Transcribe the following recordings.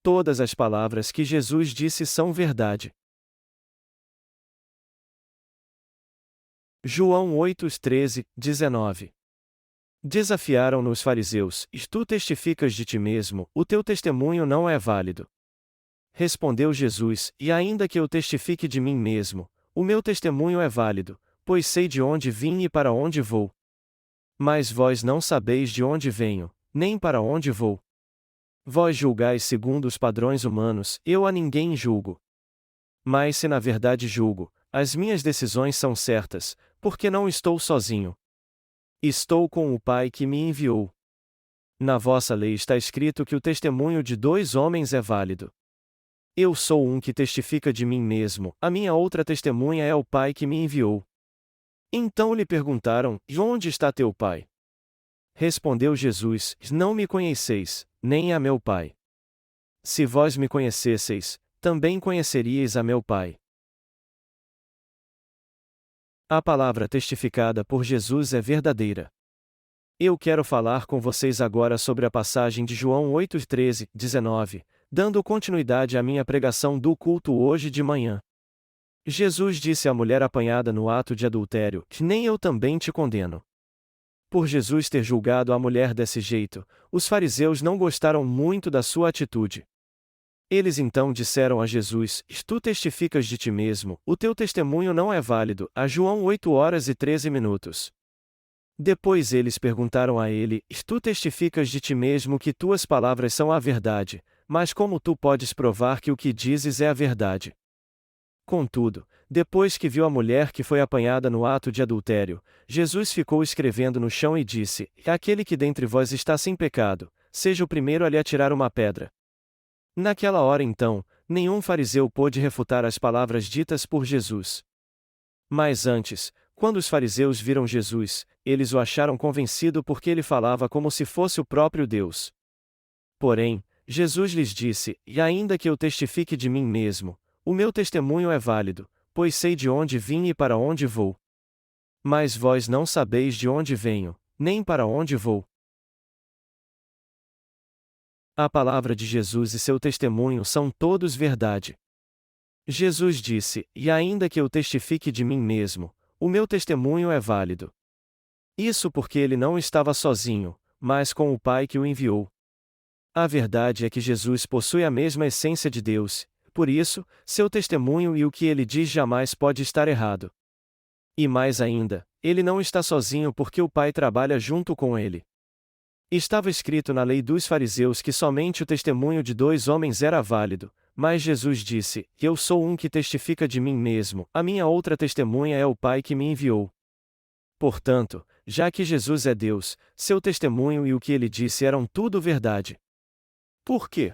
Todas as palavras que Jesus disse são verdade. João 8, 13, 19. Desafiaram-no os fariseus: Tu testificas de ti mesmo, o teu testemunho não é válido. Respondeu Jesus: E ainda que eu testifique de mim mesmo, o meu testemunho é válido, pois sei de onde vim e para onde vou. Mas vós não sabeis de onde venho, nem para onde vou. Vós julgais segundo os padrões humanos, eu a ninguém julgo. Mas se na verdade julgo, as minhas decisões são certas, porque não estou sozinho. Estou com o Pai que me enviou. Na vossa lei está escrito que o testemunho de 2 homens é válido. Eu sou um que testifica de mim mesmo, a minha outra testemunha é o Pai que me enviou. Então lhe perguntaram: E onde está teu Pai? Respondeu Jesus: Não me conheceis, nem a meu Pai. Se vós me conhecesseis, também conheceríeis a meu Pai. A palavra testificada por Jesus é verdadeira. Eu quero falar com vocês agora sobre a passagem de João 8, 13, 19, dando continuidade à minha pregação do culto hoje de manhã. Jesus disse à mulher apanhada no ato de adultério: Nem eu também te condeno. Por Jesus ter julgado a mulher desse jeito, os fariseus não gostaram muito da sua atitude. Eles então disseram a Jesus: Tu testificas de ti mesmo, o teu testemunho não é válido. A João 8 horas e 13 minutos. Depois eles perguntaram a ele: Tu testificas de ti mesmo que tuas palavras são a verdade, mas como tu podes provar que o que dizes é a verdade? Contudo, depois que viu a mulher que foi apanhada no ato de adultério, Jesus ficou escrevendo no chão e disse: Aquele que dentre vós está sem pecado, seja o primeiro a lhe atirar uma pedra. Naquela hora então, nenhum fariseu pôde refutar as palavras ditas por Jesus. Mas antes, quando os fariseus viram Jesus, eles o acharam convencido porque ele falava como se fosse o próprio Deus. Porém, Jesus lhes disse: E ainda que eu testifique de mim mesmo, o meu testemunho é válido, pois sei de onde vim e para onde vou. Mas vós não sabeis de onde venho, nem para onde vou. A palavra de Jesus e seu testemunho são todos verdade. Jesus disse: E ainda que eu testifique de mim mesmo, o meu testemunho é válido. Isso porque ele não estava sozinho, mas com o Pai que o enviou. A verdade é que Jesus possui a mesma essência de Deus, por isso, seu testemunho e o que ele diz jamais pode estar errado. E mais ainda, ele não está sozinho porque o Pai trabalha junto com ele. Estava escrito na lei dos fariseus que somente o testemunho de 2 homens era válido, mas Jesus disse: Eu sou um que testifica de mim mesmo, a minha outra testemunha é o Pai que me enviou. Portanto, já que Jesus é Deus, seu testemunho e o que ele disse eram tudo verdade. Por quê?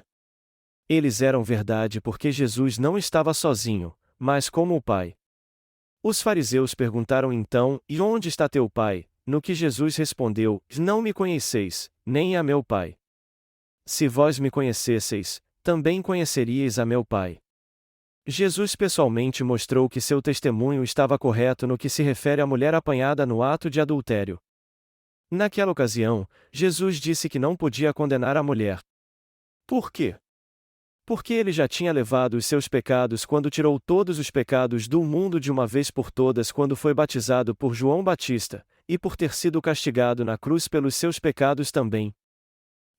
Eles eram verdade porque Jesus não estava sozinho, mas como o Pai. Os fariseus perguntaram então: E onde está teu Pai? No que Jesus respondeu: Não me conheceis, nem a meu Pai. Se vós me conhecesseis, também conheceríeis a meu Pai. Jesus pessoalmente mostrou que seu testemunho estava correto no que se refere à mulher apanhada no ato de adultério. Naquela ocasião, Jesus disse que não podia condenar a mulher. Por quê? Porque ele já tinha levado os seus pecados quando tirou todos os pecados do mundo de uma vez por todas quando foi batizado por João Batista, e por ter sido castigado na cruz pelos seus pecados também.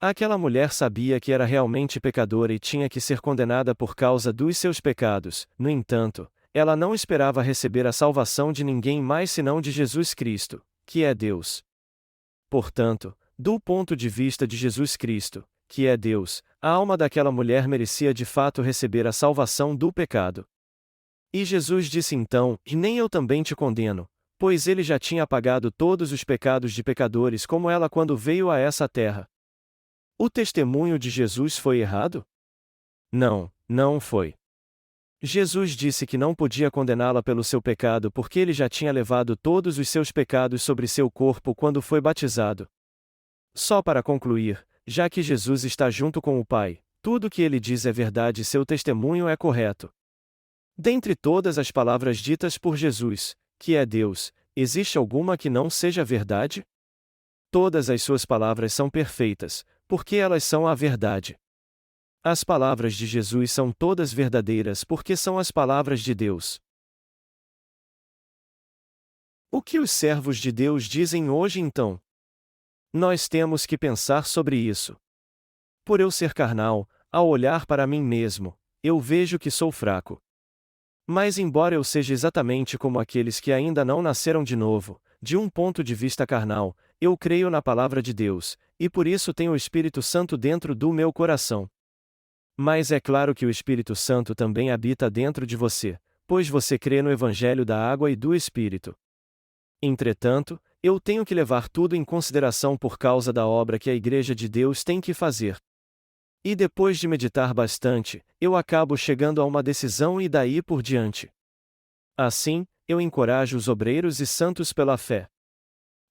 Aquela mulher sabia que era realmente pecadora e tinha que ser condenada por causa dos seus pecados, no entanto, ela não esperava receber a salvação de ninguém mais senão de Jesus Cristo, que é Deus. Portanto, do ponto de vista de Jesus Cristo, que é Deus, a alma daquela mulher merecia de fato receber a salvação do pecado. E Jesus disse então: E nem eu também te condeno, pois ele já tinha apagado todos os pecados de pecadores como ela quando veio a essa terra. O testemunho de Jesus foi errado? Não, não foi. Jesus disse que não podia condená-la pelo seu pecado porque ele já tinha levado todos os seus pecados sobre seu corpo quando foi batizado. Só para concluir, já que Jesus está junto com o Pai, tudo o que ele diz é verdade e seu testemunho é correto. Dentre todas as palavras ditas por Jesus, que é Deus, existe alguma que não seja verdade? Todas as suas palavras são perfeitas, porque elas são a verdade. As palavras de Jesus são todas verdadeiras porque são as palavras de Deus. O que os servos de Deus dizem hoje então? Nós temos que pensar sobre isso. Por eu ser carnal, ao olhar para mim mesmo, eu vejo que sou fraco. Mas, embora eu seja exatamente como aqueles que ainda não nasceram de novo, de um ponto de vista carnal, eu creio na palavra de Deus, e por isso tenho o Espírito Santo dentro do meu coração. Mas é claro que o Espírito Santo também habita dentro de você, pois você crê no Evangelho da água e do Espírito. Entretanto, eu tenho que levar tudo em consideração por causa da obra que a Igreja de Deus tem que fazer. E depois de meditar bastante, eu acabo chegando a uma decisão e daí por diante. Assim, eu encorajo os obreiros e santos pela fé.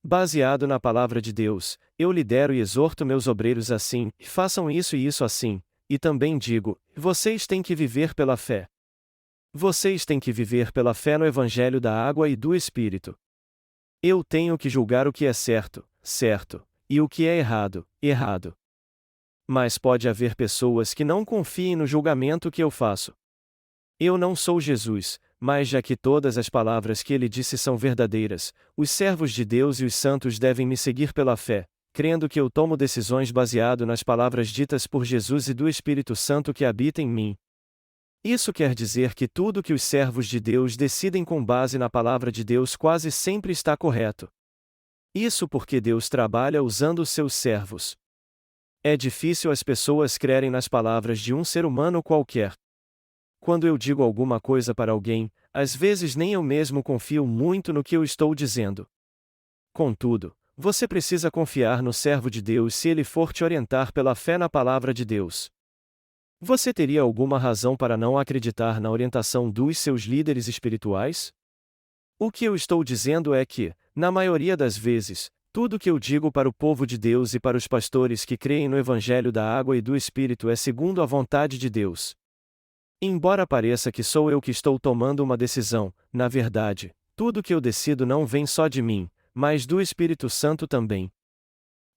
Baseado na palavra de Deus, eu lidero e exorto meus obreiros assim: façam isso e isso assim, e também digo: vocês têm que viver pela fé. Vocês têm que viver pela fé no Evangelho da água e do Espírito. Eu tenho que julgar o que é certo, certo, e o que é errado, errado. Mas pode haver pessoas que não confiem no julgamento que eu faço. Eu não sou Jesus, mas já que todas as palavras que ele disse são verdadeiras, os servos de Deus e os santos devem me seguir pela fé, crendo que eu tomo decisões baseado nas palavras ditas por Jesus e do Espírito Santo que habita em mim. Isso quer dizer que tudo que os servos de Deus decidem com base na palavra de Deus quase sempre está correto. Isso porque Deus trabalha usando os seus servos. É difícil as pessoas crerem nas palavras de um ser humano qualquer. Quando eu digo alguma coisa para alguém, às vezes nem eu mesmo confio muito no que eu estou dizendo. Contudo, você precisa confiar no servo de Deus se ele for te orientar pela fé na palavra de Deus. Você teria alguma razão para não acreditar na orientação dos seus líderes espirituais? O que eu estou dizendo é que, na maioria das vezes, tudo que eu digo para o povo de Deus e para os pastores que creem no Evangelho da água e do Espírito é segundo a vontade de Deus. Embora pareça que sou eu que estou tomando uma decisão, na verdade, tudo que eu decido não vem só de mim, mas do Espírito Santo também.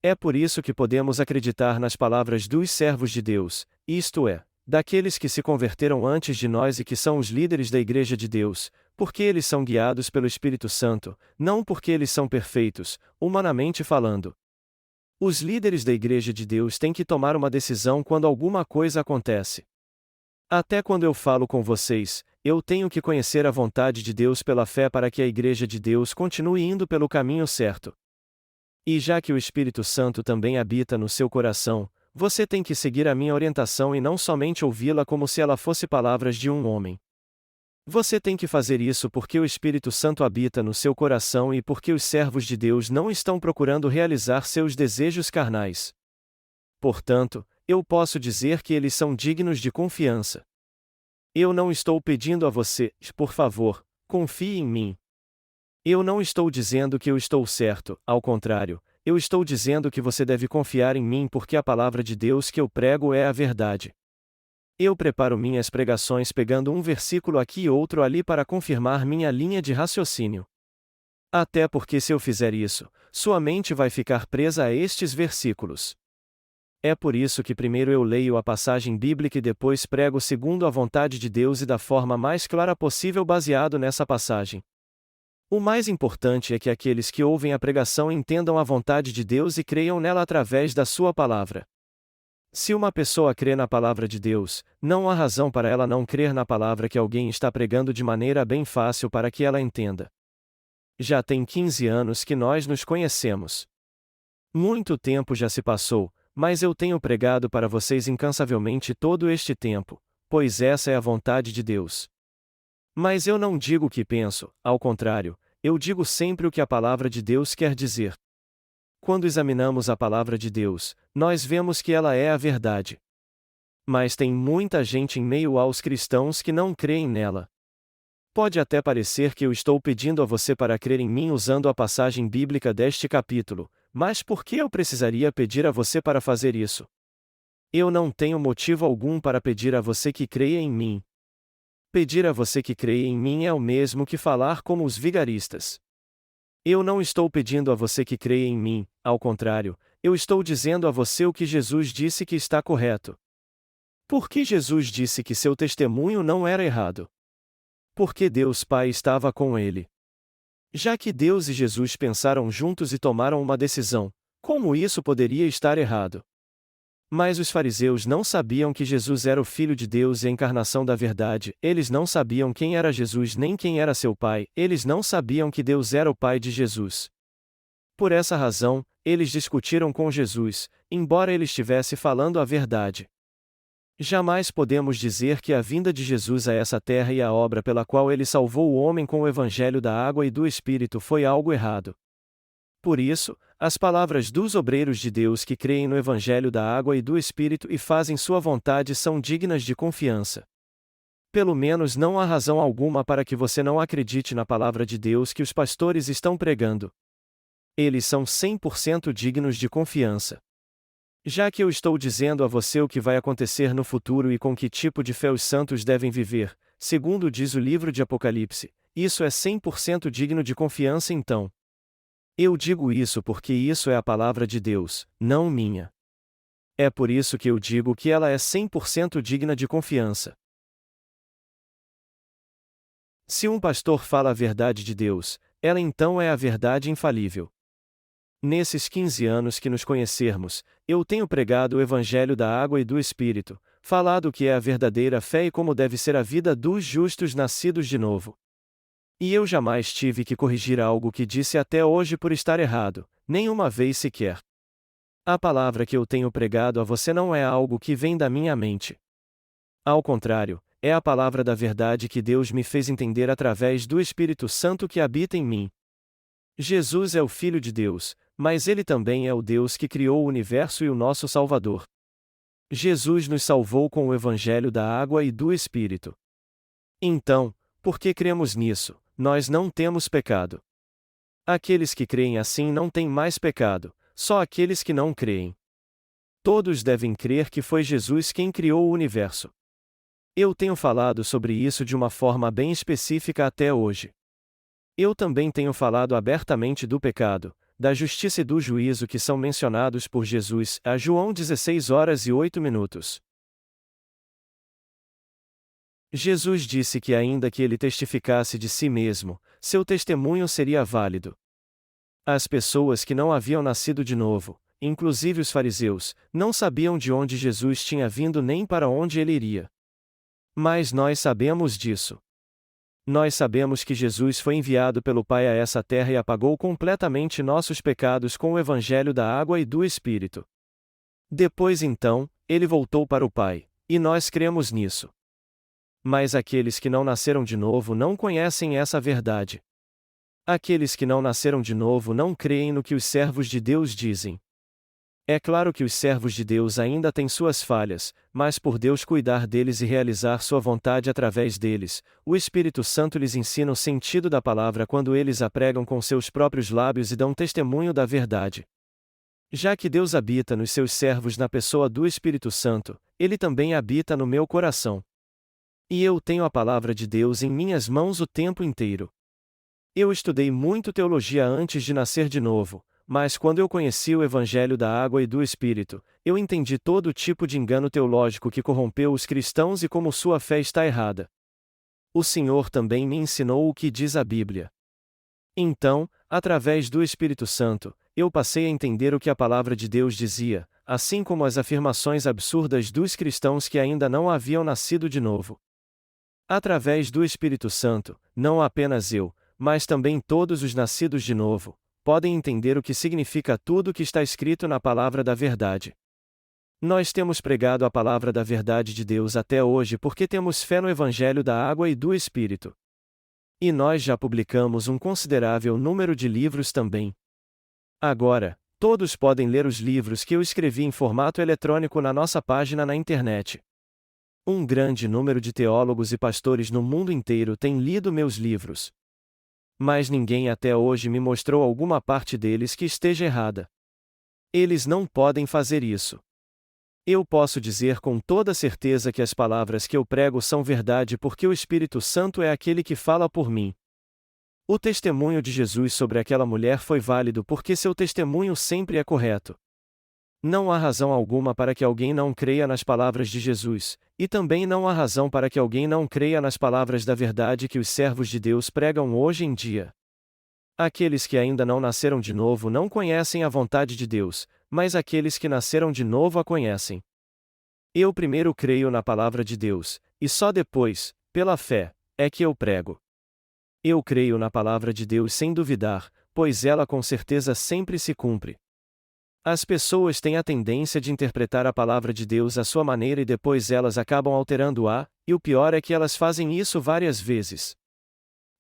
É por isso que podemos acreditar nas palavras dos servos de Deus, isto é, daqueles que se converteram antes de nós e que são os líderes da Igreja de Deus, porque eles são guiados pelo Espírito Santo, não porque eles são perfeitos, humanamente falando. Os líderes da Igreja de Deus têm que tomar uma decisão quando alguma coisa acontece. Até quando eu falo com vocês, eu tenho que conhecer a vontade de Deus pela fé para que a Igreja de Deus continue indo pelo caminho certo. E já que o Espírito Santo também habita no seu coração, você tem que seguir a minha orientação e não somente ouvi-la como se ela fosse palavras de um homem. Você tem que fazer isso porque o Espírito Santo habita no seu coração e porque os servos de Deus não estão procurando realizar seus desejos carnais. Portanto, eu posso dizer que eles são dignos de confiança. Eu não estou pedindo a você, por favor, confie em mim. Eu não estou dizendo que eu estou certo, ao contrário, eu estou dizendo que você deve confiar em mim porque a palavra de Deus que eu prego é a verdade. Eu preparo minhas pregações pegando um versículo aqui e outro ali para confirmar minha linha de raciocínio. Até porque se eu fizer isso, sua mente vai ficar presa a estes versículos. É por isso que primeiro eu leio a passagem bíblica e depois prego segundo a vontade de Deus e da forma mais clara possível baseado nessa passagem. O mais importante é que aqueles que ouvem a pregação entendam a vontade de Deus e creiam nela através da sua palavra. Se uma pessoa crê na palavra de Deus, não há razão para ela não crer na palavra que alguém está pregando de maneira bem fácil para que ela entenda. Já tem 15 anos que nós nos conhecemos. Muito tempo já se passou, mas eu tenho pregado para vocês incansavelmente todo este tempo, pois essa é a vontade de Deus. Mas eu não digo o que penso, ao contrário, eu digo sempre o que a palavra de Deus quer dizer. Quando examinamos a palavra de Deus, nós vemos que ela é a verdade. Mas tem muita gente em meio aos cristãos que não creem nela. Pode até parecer que eu estou pedindo a você para crer em mim usando a passagem bíblica deste capítulo, mas por que eu precisaria pedir a você para fazer isso? Eu não tenho motivo algum para pedir a você que creia em mim. Pedir a você que creia em mim é o mesmo que falar como os vigaristas. Eu não estou pedindo a você que creia em mim, ao contrário, eu estou dizendo a você o que Jesus disse que está correto. Por que Jesus disse que seu testemunho não era errado? Porque Deus Pai estava com ele. Já que Deus e Jesus pensaram juntos e tomaram uma decisão, como isso poderia estar errado? Mas os fariseus não sabiam que Jesus era o Filho de Deus e a encarnação da verdade, eles não sabiam quem era Jesus nem quem era seu Pai, eles não sabiam que Deus era o Pai de Jesus. Por essa razão, eles discutiram com Jesus, embora ele estivesse falando a verdade. Jamais podemos dizer que a vinda de Jesus a essa terra e a obra pela qual ele salvou o homem com o evangelho da água e do Espírito foi algo errado. Por isso, as palavras dos obreiros de Deus que creem no evangelho da água e do Espírito e fazem sua vontade são dignas de confiança. Pelo menos não há razão alguma para que você não acredite na palavra de Deus que os pastores estão pregando. Eles são 100% dignos de confiança. Já que eu estou dizendo a você o que vai acontecer no futuro e com que tipo de fé os santos devem viver, segundo diz o livro de Apocalipse, isso é 100% digno de confiança então. Eu digo isso porque isso é a palavra de Deus, não minha. É por isso que eu digo que ela é 100% digna de confiança. Se um pastor fala a verdade de Deus, ela então é a verdade infalível. Nesses 15 anos que nos conhecermos, eu tenho pregado o Evangelho da água e do Espírito, falado o que é a verdadeira fé e como deve ser a vida dos justos nascidos de novo. E eu jamais tive que corrigir algo que disse até hoje por estar errado, nenhuma vez sequer. A palavra que eu tenho pregado a você não é algo que vem da minha mente. Ao contrário, é a palavra da verdade que Deus me fez entender através do Espírito Santo que habita em mim. Jesus é o Filho de Deus, mas ele também é o Deus que criou o universo e o nosso Salvador. Jesus nos salvou com o Evangelho da água e do Espírito. Então, por que cremos nisso? Nós não temos pecado. Aqueles que creem assim não têm mais pecado, só aqueles que não creem. Todos devem crer que foi Jesus quem criou o universo. Eu tenho falado sobre isso de uma forma bem específica até hoje. Eu também tenho falado abertamente do pecado, da justiça e do juízo que são mencionados por Jesus, a João 16:08. Jesus disse que ainda que ele testificasse de si mesmo, seu testemunho seria válido. As pessoas que não haviam nascido de novo, inclusive os fariseus, não sabiam de onde Jesus tinha vindo nem para onde ele iria. Mas nós sabemos disso. Nós sabemos que Jesus foi enviado pelo Pai a essa terra e apagou completamente nossos pecados com o Evangelho da água e do Espírito. Depois então, ele voltou para o Pai, e nós cremos nisso. Mas aqueles que não nasceram de novo não conhecem essa verdade. Aqueles que não nasceram de novo não creem no que os servos de Deus dizem. É claro que os servos de Deus ainda têm suas falhas, mas por Deus cuidar deles e realizar sua vontade através deles, o Espírito Santo lhes ensina o sentido da palavra quando eles a pregam com seus próprios lábios e dão testemunho da verdade. Já que Deus habita nos seus servos na pessoa do Espírito Santo, ele também habita no meu coração. E eu tenho a palavra de Deus em minhas mãos o tempo inteiro. Eu estudei muito teologia antes de nascer de novo, mas quando eu conheci o Evangelho da água e do Espírito, eu entendi todo tipo de engano teológico que corrompeu os cristãos e como sua fé está errada. O Senhor também me ensinou o que diz a Bíblia. Então, através do Espírito Santo, eu passei a entender o que a palavra de Deus dizia, assim como as afirmações absurdas dos cristãos que ainda não haviam nascido de novo. Através do Espírito Santo, não apenas eu, mas também todos os nascidos de novo, podem entender o que significa tudo o que está escrito na palavra da verdade. Nós temos pregado a palavra da verdade de Deus até hoje porque temos fé no Evangelho da água e do Espírito. E nós já publicamos um considerável número de livros também. Agora, todos podem ler os livros que eu escrevi em formato eletrônico na nossa página na internet. Um grande número de teólogos e pastores no mundo inteiro tem lido meus livros. Mas ninguém até hoje me mostrou alguma parte deles que esteja errada. Eles não podem fazer isso. Eu posso dizer com toda certeza que as palavras que eu prego são verdade porque o Espírito Santo é aquele que fala por mim. O testemunho de Jesus sobre aquela mulher foi válido porque seu testemunho sempre é correto. Não há razão alguma para que alguém não creia nas palavras de Jesus, e também não há razão para que alguém não creia nas palavras da verdade que os servos de Deus pregam hoje em dia. Aqueles que ainda não nasceram de novo não conhecem a vontade de Deus, mas aqueles que nasceram de novo a conhecem. Eu primeiro creio na palavra de Deus, e só depois, pela fé, é que eu prego. Eu creio na palavra de Deus sem duvidar, pois ela com certeza sempre se cumpre. As pessoas têm a tendência de interpretar a palavra de Deus à sua maneira e depois elas acabam alterando-a, e o pior é que elas fazem isso várias vezes.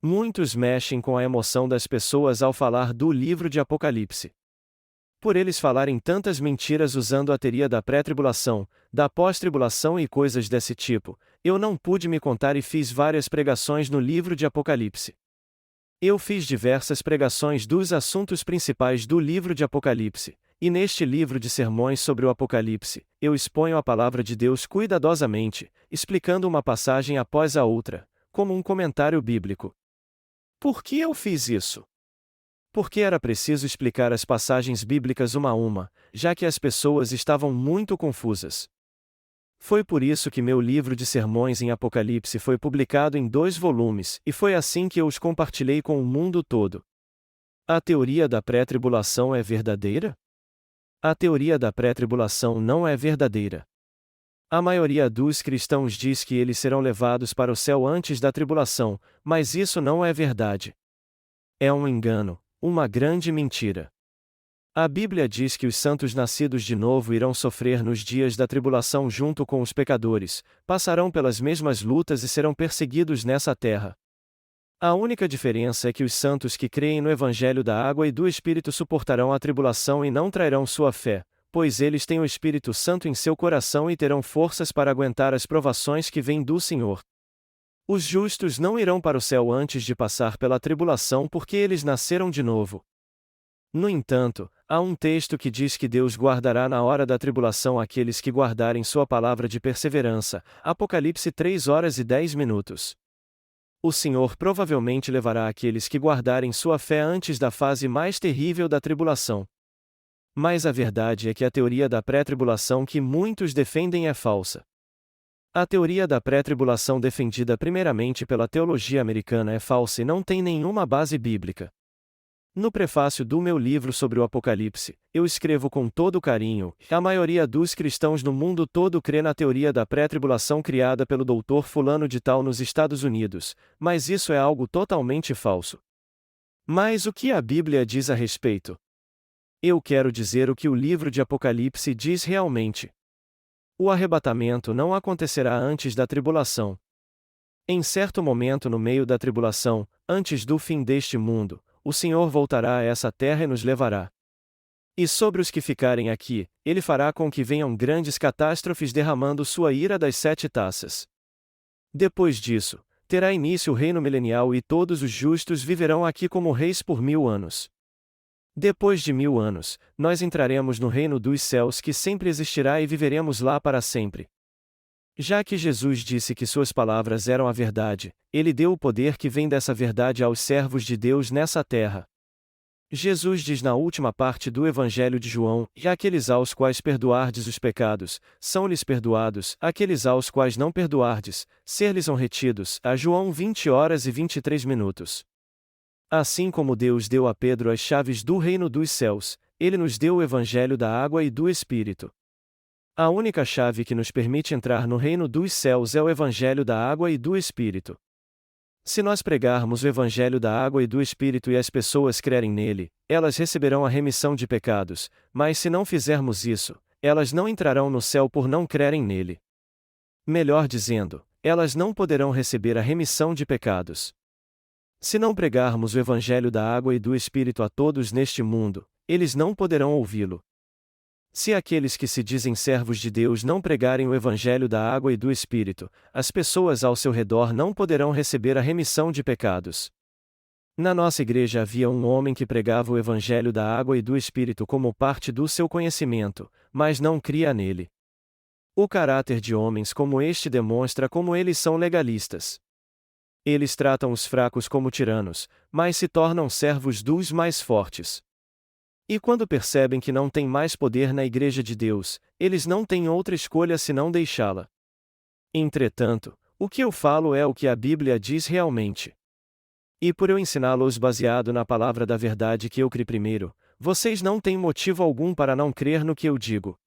Muitos mexem com a emoção das pessoas ao falar do livro de Apocalipse. Por eles falarem tantas mentiras usando a teoria da pré-tribulação, da pós-tribulação e coisas desse tipo, eu não pude me contar e fiz várias pregações no livro de Apocalipse. Eu fiz diversas pregações dos assuntos principais do livro de Apocalipse, e neste livro de sermões sobre o Apocalipse, eu exponho a palavra de Deus cuidadosamente, explicando uma passagem após a outra, como um comentário bíblico. Por que eu fiz isso? Porque era preciso explicar as passagens bíblicas uma a uma, já que as pessoas estavam muito confusas. Foi por isso que meu livro de sermões em Apocalipse foi publicado em 2 volumes, e foi assim que eu os compartilhei com o mundo todo. A teoria da pré-tribulação é verdadeira? A teoria da pré-tribulação não é verdadeira. A maioria dos cristãos diz que eles serão levados para o céu antes da tribulação, mas isso não é verdade. É um engano, uma grande mentira. A Bíblia diz que os santos nascidos de novo irão sofrer nos dias da tribulação junto com os pecadores, passarão pelas mesmas lutas e serão perseguidos nessa terra. A única diferença é que os santos que creem no Evangelho da Água e do Espírito suportarão a tribulação e não trairão sua fé, pois eles têm o Espírito Santo em seu coração e terão forças para aguentar as provações que vêm do Senhor. Os justos não irão para o céu antes de passar pela tribulação porque eles nasceram de novo. No entanto, há um texto que diz que Deus guardará na hora da tribulação aqueles que guardarem sua palavra de perseverança, Apocalipse 3:10. O Senhor provavelmente levará aqueles que guardarem sua fé antes da fase mais terrível da tribulação. Mas a verdade é que a teoria da pré-tribulação que muitos defendem é falsa. A teoria da pré-tribulação defendida primeiramente pela teologia americana é falsa e não tem nenhuma base bíblica. No prefácio do meu livro sobre o Apocalipse, eu escrevo com todo carinho: a maioria dos cristãos no mundo todo crê na teoria da pré-tribulação criada pelo Dr. Fulano de Tal nos Estados Unidos, mas isso é algo totalmente falso. Mas o que a Bíblia diz a respeito? Eu quero dizer o que o livro de Apocalipse diz realmente. O arrebatamento não acontecerá antes da tribulação. Em certo momento no meio da tribulação, antes do fim deste mundo, o Senhor voltará a essa terra e nos levará. E sobre os que ficarem aqui, ele fará com que venham grandes catástrofes derramando sua ira das 7 taças. Depois disso, terá início o reino milenial e todos os justos viverão aqui como reis por 1000 anos. Depois de 1000 anos, nós entraremos no reino dos céus que sempre existirá e viveremos lá para sempre. Já que Jesus disse que suas palavras eram a verdade, ele deu o poder que vem dessa verdade aos servos de Deus nessa terra. Jesus diz na última parte do Evangelho de João: e aqueles aos quais perdoardes os pecados, são-lhes perdoados; aqueles aos quais não perdoardes, ser-lhes-ão retidos. A João 20h23. Assim como Deus deu a Pedro as chaves do reino dos céus, ele nos deu o Evangelho da água e do Espírito. A única chave que nos permite entrar no reino dos céus é o Evangelho da água e do Espírito. Se nós pregarmos o Evangelho da água e do Espírito e as pessoas crerem nele, elas receberão a remissão de pecados, mas se não fizermos isso, elas não entrarão no céu por não crerem nele. Melhor dizendo, elas não poderão receber a remissão de pecados. Se não pregarmos o Evangelho da água e do Espírito a todos neste mundo, eles não poderão ouvi-lo. Se aqueles que se dizem servos de Deus não pregarem o Evangelho da água e do Espírito, as pessoas ao seu redor não poderão receber a remissão de pecados. Na nossa igreja havia um homem que pregava o Evangelho da água e do Espírito como parte do seu conhecimento, mas não cria nele. O caráter de homens como este demonstra como eles são legalistas. Eles tratam os fracos como tiranos, mas se tornam servos dos mais fortes. E quando percebem que não tem mais poder na Igreja de Deus, eles não têm outra escolha senão deixá-la. Entretanto, o que eu falo é o que a Bíblia diz realmente. E por eu ensiná-los baseado na palavra da verdade que eu criei primeiro, vocês não têm motivo algum para não crer no que eu digo.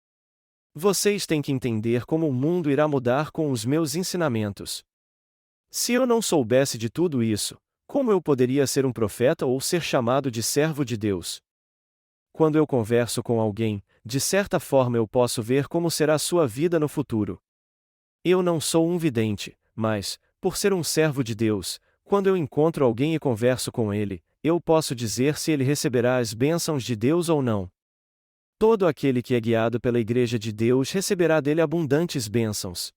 Vocês têm que entender como o mundo irá mudar com os meus ensinamentos. Se eu não soubesse de tudo isso, como eu poderia ser um profeta ou ser chamado de servo de Deus? Quando eu converso com alguém, de certa forma eu posso ver como será sua vida no futuro. Eu não sou um vidente, mas, por ser um servo de Deus, quando eu encontro alguém e converso com ele, eu posso dizer se ele receberá as bênçãos de Deus ou não. Todo aquele que é guiado pela Igreja de Deus receberá dele abundantes bênçãos.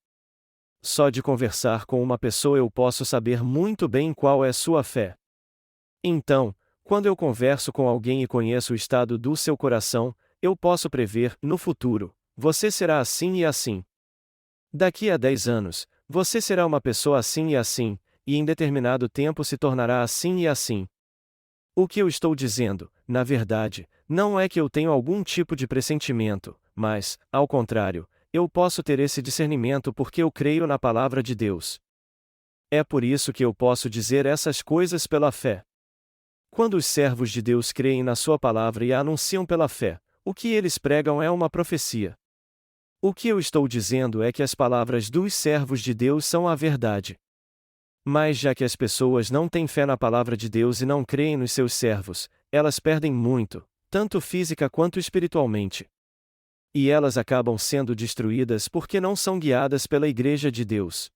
Só de conversar com uma pessoa eu posso saber muito bem qual é sua fé. Então, quando eu converso com alguém e conheço o estado do seu coração, eu posso prever, no futuro, você será assim e assim. Daqui a 10 anos, você será uma pessoa assim e assim, e em determinado tempo se tornará assim e assim. O que eu estou dizendo, na verdade, não é que eu tenho algum tipo de pressentimento, mas, ao contrário, eu posso ter esse discernimento porque eu creio na palavra de Deus. É por isso que eu posso dizer essas coisas pela fé. Quando os servos de Deus creem na sua palavra e a anunciam pela fé, o que eles pregam é uma profecia. O que eu estou dizendo é que as palavras dos servos de Deus são a verdade. Mas já que as pessoas não têm fé na palavra de Deus e não creem nos seus servos, elas perdem muito, tanto física quanto espiritualmente. E elas acabam sendo destruídas porque não são guiadas pela Igreja de Deus.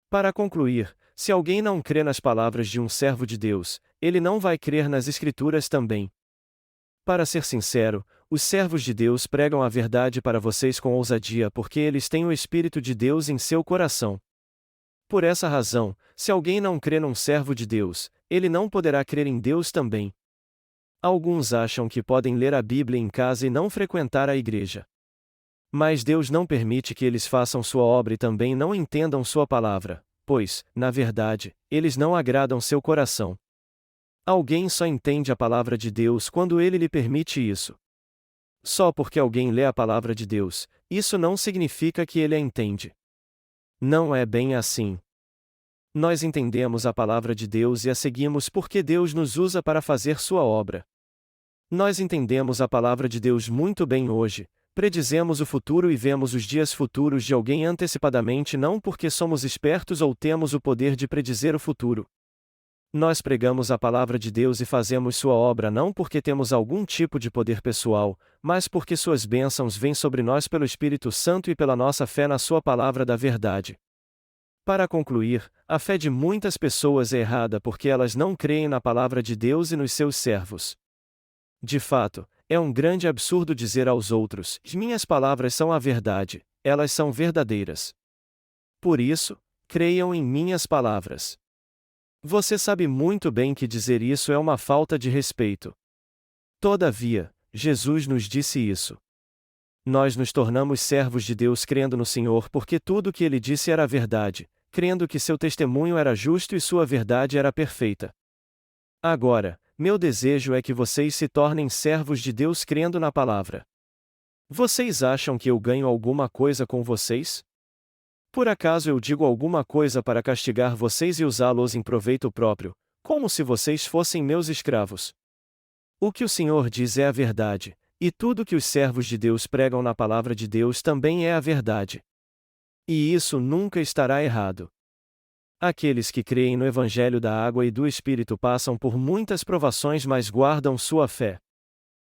Para concluir, se alguém não crê nas palavras de um servo de Deus, ele não vai crer nas Escrituras também. Para ser sincero, os servos de Deus pregam a verdade para vocês com ousadia porque eles têm o Espírito de Deus em seu coração. Por essa razão, se alguém não crê num servo de Deus, ele não poderá crer em Deus também. Alguns acham que podem ler a Bíblia em casa e não frequentar a igreja. Mas Deus não permite que eles façam sua obra e também não entendam sua palavra, pois, na verdade, eles não agradam seu coração. Alguém só entende a palavra de Deus quando ele lhe permite isso. Só porque alguém lê a palavra de Deus, isso não significa que ele a entende. Não é bem assim. Nós entendemos a palavra de Deus e a seguimos porque Deus nos usa para fazer sua obra. Nós entendemos a palavra de Deus muito bem hoje, predizemos o futuro e vemos os dias futuros de alguém antecipadamente não porque somos espertos ou temos o poder de predizer o futuro. Nós pregamos a palavra de Deus e fazemos sua obra não porque temos algum tipo de poder pessoal, mas porque suas bênçãos vêm sobre nós pelo Espírito Santo e pela nossa fé na sua palavra da verdade. Para concluir, a fé de muitas pessoas é errada porque elas não creem na palavra de Deus e nos seus servos. De fato, é um grande absurdo dizer aos outros: minhas palavras são a verdade, elas são verdadeiras. Por isso, creiam em minhas palavras. Você sabe muito bem que dizer isso é uma falta de respeito. Todavia, Jesus nos disse isso. Nós nos tornamos servos de Deus crendo no Senhor porque tudo o que ele disse era verdade, crendo que seu testemunho era justo e sua verdade era perfeita. Agora, meu desejo é que vocês se tornem servos de Deus crendo na palavra. Vocês acham que eu ganho alguma coisa com vocês? Por acaso eu digo alguma coisa para castigar vocês e usá-los em proveito próprio, como se vocês fossem meus escravos? O que o Senhor diz é a verdade, e tudo que os servos de Deus pregam na palavra de Deus também é a verdade. E isso nunca estará errado. Aqueles que creem no Evangelho da água e do Espírito passam por muitas provações, mas guardam sua fé.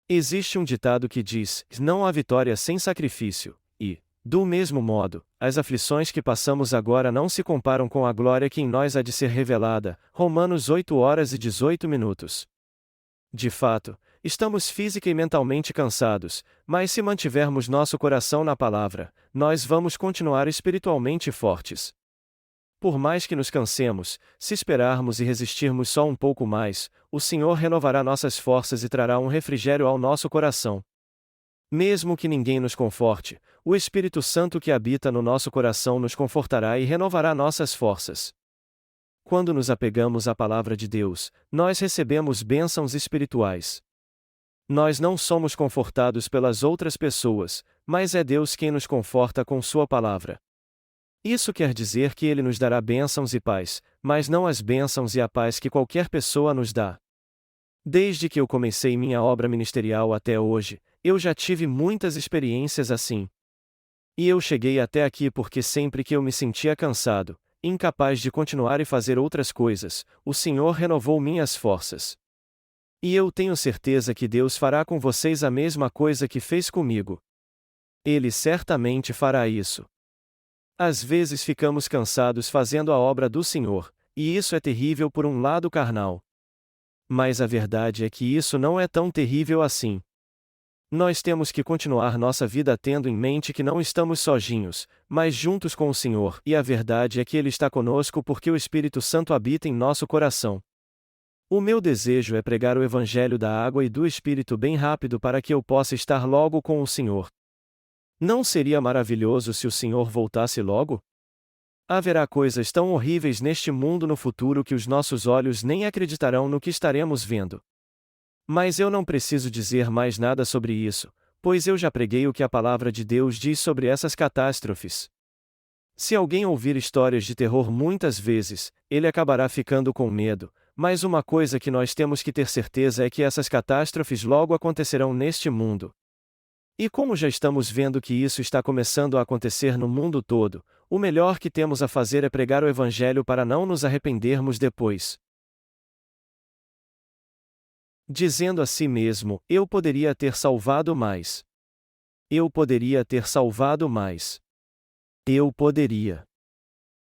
Existe um ditado que diz: não há vitória sem sacrifício, e, do mesmo modo, as aflições que passamos agora não se comparam com a glória que em nós há de ser revelada. Romanos 8h18. De fato, estamos física e mentalmente cansados, mas se mantivermos nosso coração na palavra, nós vamos continuar espiritualmente fortes. Por mais que nos cansemos, se esperarmos e resistirmos só um pouco mais, o Senhor renovará nossas forças e trará um refrigério ao nosso coração. Mesmo que ninguém nos conforte, o Espírito Santo que habita no nosso coração nos confortará e renovará nossas forças. Quando nos apegamos à palavra de Deus, nós recebemos bênçãos espirituais. Nós não somos confortados pelas outras pessoas, mas é Deus quem nos conforta com Sua palavra. Isso quer dizer que Ele nos dará bênçãos e paz, mas não as bênçãos e a paz que qualquer pessoa nos dá. Desde que eu comecei minha obra ministerial até hoje, eu já tive muitas experiências assim. E eu cheguei até aqui porque sempre que eu me sentia cansado, incapaz de continuar e fazer outras coisas, o Senhor renovou minhas forças. E eu tenho certeza que Deus fará com vocês a mesma coisa que fez comigo. Ele certamente fará isso. Às vezes ficamos cansados fazendo a obra do Senhor, e isso é terrível por um lado carnal. Mas a verdade é que isso não é tão terrível assim. Nós temos que continuar nossa vida tendo em mente que não estamos sozinhos, mas juntos com o Senhor, e a verdade é que Ele está conosco porque o Espírito Santo habita em nosso coração. O meu desejo é pregar o Evangelho da água e do Espírito bem rápido para que eu possa estar logo com o Senhor. Não seria maravilhoso se o Senhor voltasse logo? Haverá coisas tão horríveis neste mundo no futuro que os nossos olhos nem acreditarão no que estaremos vendo. Mas eu não preciso dizer mais nada sobre isso, pois eu já preguei o que a palavra de Deus diz sobre essas catástrofes. Se alguém ouvir histórias de terror muitas vezes, ele acabará ficando com medo, mas uma coisa que nós temos que ter certeza é que essas catástrofes logo acontecerão neste mundo. E como já estamos vendo que isso está começando a acontecer no mundo todo, o melhor que temos a fazer é pregar o Evangelho para não nos arrependermos depois. Dizendo a si mesmo, eu poderia ter salvado mais. Eu poderia ter salvado mais. Eu poderia.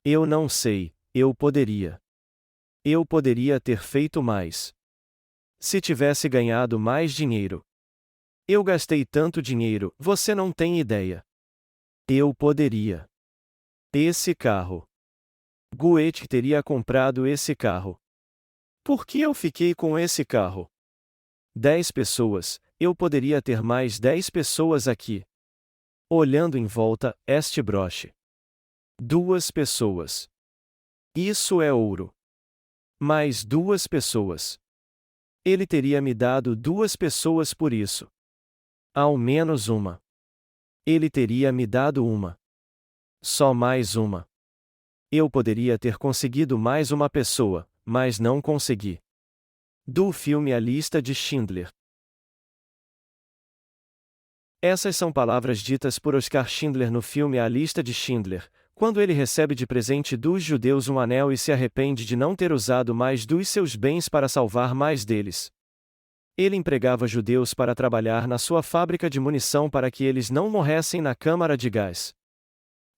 Eu não sei, eu poderia. Eu poderia ter feito mais. Se tivesse ganhado mais dinheiro. Eu gastei tanto dinheiro, você não tem ideia. Eu poderia. Esse carro. Goethe teria comprado esse carro. Por que eu fiquei com esse carro? 10 pessoas, eu poderia ter mais 10 pessoas aqui. Olhando em volta, este broche. 2 pessoas. Isso é ouro. Mais 2 pessoas. Ele teria me dado 2 pessoas por isso. Ao menos uma. Ele teria me dado uma. Só mais uma. Eu poderia ter conseguido mais uma pessoa, mas não consegui. Do filme A Lista de Schindler. Essas são palavras ditas por Oskar Schindler no filme A Lista de Schindler, quando ele recebe de presente dos judeus um anel e se arrepende de não ter usado mais dos seus bens para salvar mais deles. Ele empregava judeus para trabalhar na sua fábrica de munição para que eles não morressem na câmara de gás.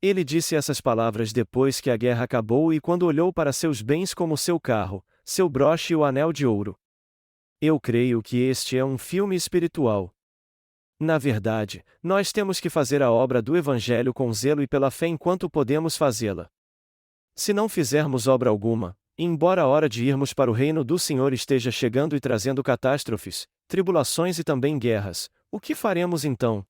Ele disse essas palavras depois que a guerra acabou e quando olhou para seus bens como seu carro, seu broche e o anel de ouro. Eu creio que este é um filme espiritual. Na verdade, nós temos que fazer a obra do Evangelho com zelo e pela fé enquanto podemos fazê-la. Se não fizermos obra alguma, embora a hora de irmos para o reino do Senhor esteja chegando e trazendo catástrofes, tribulações e também guerras, o que faremos então?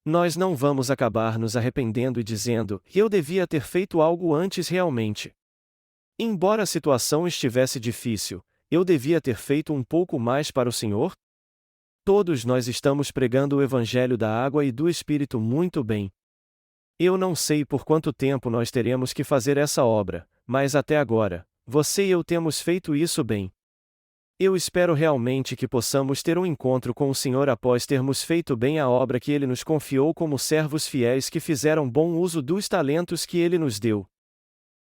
Nós não vamos acabar nos arrependendo e dizendo, eu devia ter feito algo antes realmente. Embora a situação estivesse difícil, eu devia ter feito um pouco mais para o Senhor? Todos nós estamos pregando o Evangelho da água e do Espírito muito bem. Eu não sei por quanto tempo nós teremos que fazer essa obra, mas até agora, você e eu temos feito isso bem. Eu espero realmente que possamos ter um encontro com o Senhor após termos feito bem a obra que Ele nos confiou como servos fiéis que fizeram bom uso dos talentos que Ele nos deu.